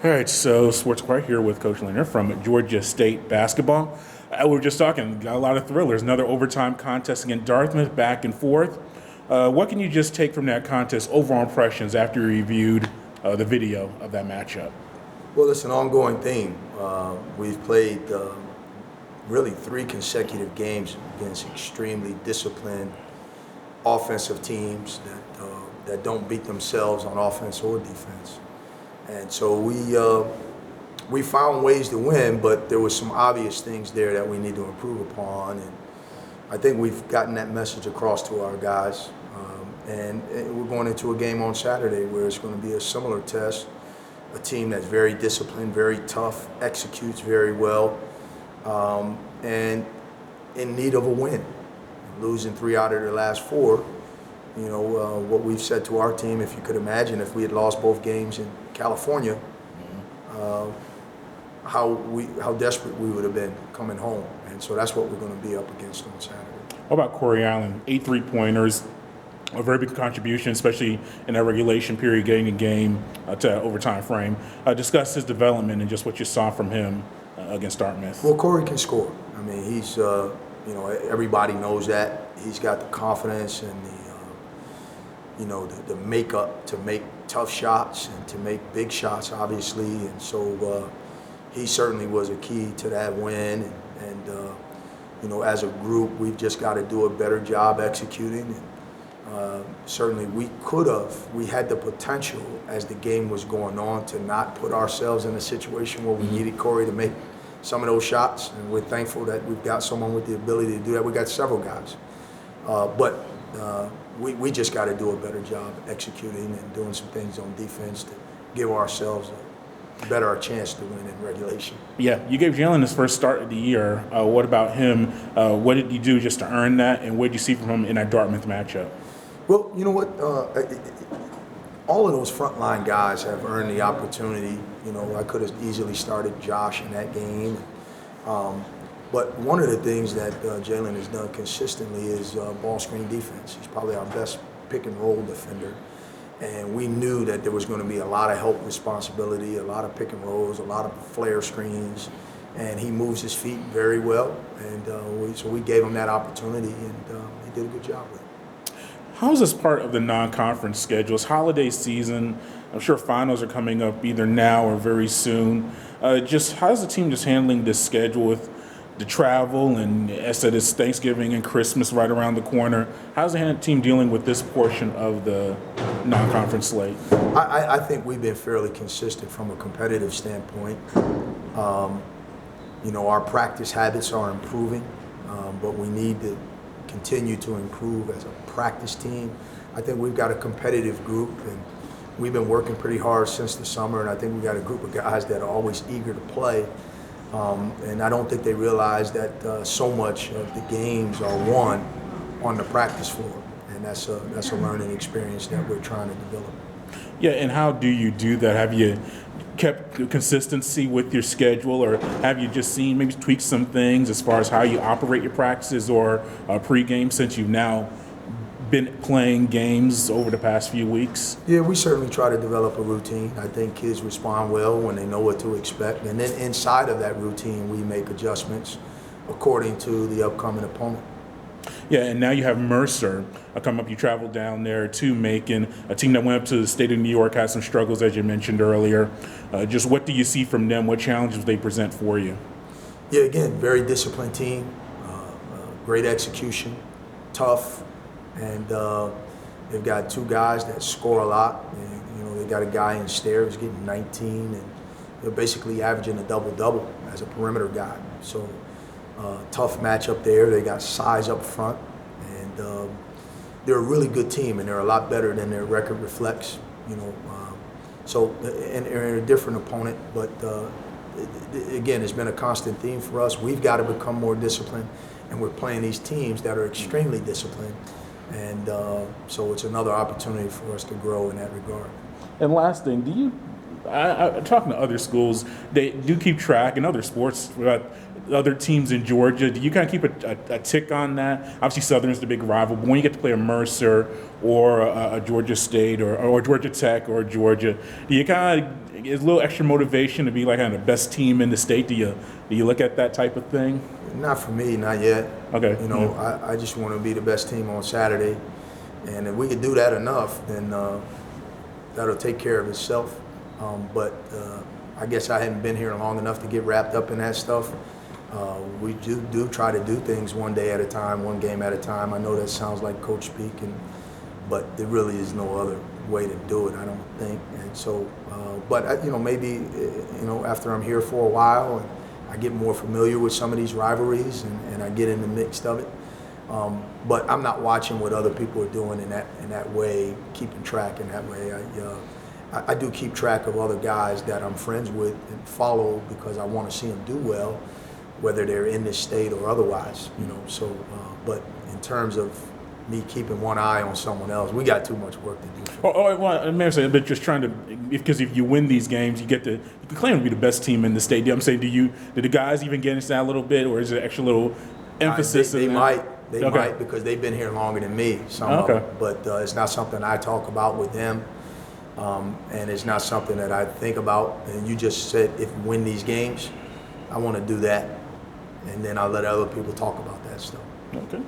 All right, so Sports Inquirer here with Coach Lanier from Georgia State basketball. We were just talking, got a lot of thrillers. Another overtime contest against Dartmouth, back and forth. What can you just take from that contest, overall impressions after you reviewed the video of that matchup? Well, it's an ongoing theme. We've played really 3 consecutive games against extremely disciplined offensive teams that don't beat themselves on offense or defense. And so we found ways to win, but there was some obvious things there that we need to improve upon. And I think we've gotten that message across to our guys. And we're going into a game on Saturday where it's going to be a similar test. A team that's very disciplined, very tough, executes very well, and in need of a win. Losing 3 out of their last 4. You know, what we've said to our team, if you could imagine if we had lost both games in California, how desperate we would have been coming home. And so that's what we're going to be up against on Saturday. What about Corey Allen? 8 3-pointers, a very big contribution, especially in that regulation period, getting a game to overtime frame. Discuss his development and just what you saw from him against Dartmouth. Well, Corey can score. I mean, he's, everybody knows that. He's got the confidence and the makeup to make tough shots and to make big shots, obviously. And so he certainly was a key to that win. And as a group, we've just got to do a better job executing. And certainly we had the potential as the game was going on to not put ourselves in a situation where we needed Corey to make some of those shots. And we're thankful that we've got someone with the ability to do that. We got several guys. But we just got to do a better job executing and doing some things on defense to give ourselves a better chance to win in regulation. Yeah, you gave Jalen his first start of the year. What about him? What did you do just to earn that, and what did you see from him in that Dartmouth matchup? Well, you know what? All of those frontline guys have earned the opportunity. You know, I could have easily started Josh in that game. But one of the things that Jalen has done consistently is ball screen defense. He's probably our best pick and roll defender. And we knew that there was going to be a lot of help responsibility, a lot of pick and rolls, a lot of flare screens. And he moves his feet very well. And so we gave him that opportunity, and he did a good job with it. How is this part of the non-conference schedule? It's holiday season. I'm sure finals are coming up either now or very soon. Just how's the team just handling this schedule with the travel, and as I said, it's Thanksgiving and Christmas right around the corner? How's the team dealing with this portion of the non-conference slate? I think we've been fairly consistent from a competitive standpoint. Our practice habits are improving, but we need to continue to improve as a practice team. I think we've got a competitive group, and we've been working pretty hard since the summer, and I think we've got a group of guys that are always eager to play. And I don't think they realize that so much of the games are won on the practice floor, and that's a learning experience that we're trying to develop. Yeah, and how do you do that? Have you kept consistency with your schedule, or have you just seen maybe tweak some things as far as how you operate your practices or pregame since you've now been playing games over the past few weeks? Yeah, we certainly try to develop a routine. I think kids respond well when they know what to expect. And then inside of that routine, we make adjustments according to the upcoming opponent. Yeah, and now you have Mercer come up. You traveled down there to Macon, a team that went up to the state of New York, had some struggles, as you mentioned earlier. Just what do you see from them? What challenges they present for you? Yeah, again, very disciplined team, great execution, tough. And they've got 2 guys that score a lot. And, they got a guy in Stair who's getting 19, and they're basically averaging a double-double as a perimeter guy. So tough matchup there. They got size up front, and they're a really good team, and they're a lot better than their record reflects. And they're a different opponent, but again, it's been a constant theme for us. We've got to become more disciplined, and we're playing these teams that are extremely disciplined. And so it's another opportunity for us to grow in that regard. And last thing, I'm talking to other schools, they do keep track in other sports about other teams in Georgia? Do you kind of keep a tick on that? Obviously, Southern's the big rival, but when you get to play a Mercer or a Georgia State or Georgia Tech or Georgia, do you kind of is a little extra motivation to be like kind of the best team in the state? Do you look at that type of thing? Not for me, not yet. Okay. I just want to be the best team on Saturday, and if we could do that enough, then that'll take care of itself. But I guess I hadn't been here long enough to get wrapped up in that stuff. We do try to do things one day at a time, one game at a time. I know that sounds like coach speak, but there really is no other way to do it, I don't think. And so, but maybe after I'm here for a while and I get more familiar with some of these rivalries and I get in the mix of it. But I'm not watching what other people are doing in that way, keeping track in that way. I do keep track of other guys that I'm friends with and follow because I want to see them do well, whether they're in this state or otherwise. So, but in terms of me keeping one eye on someone else, we got too much work to do. Well, I may say, but just trying to, because if you win these games, you can claim to be the best team in the state. I'm saying, do the guys even get into that a little bit, or is it extra little emphasis? They in might. They okay. might because they've been here longer than me. Some of them, but it's not something I talk about with them, and it's not something that I think about. And you just said if we win these games, I want to do that, and then I'll let other people talk about that stuff. Okay.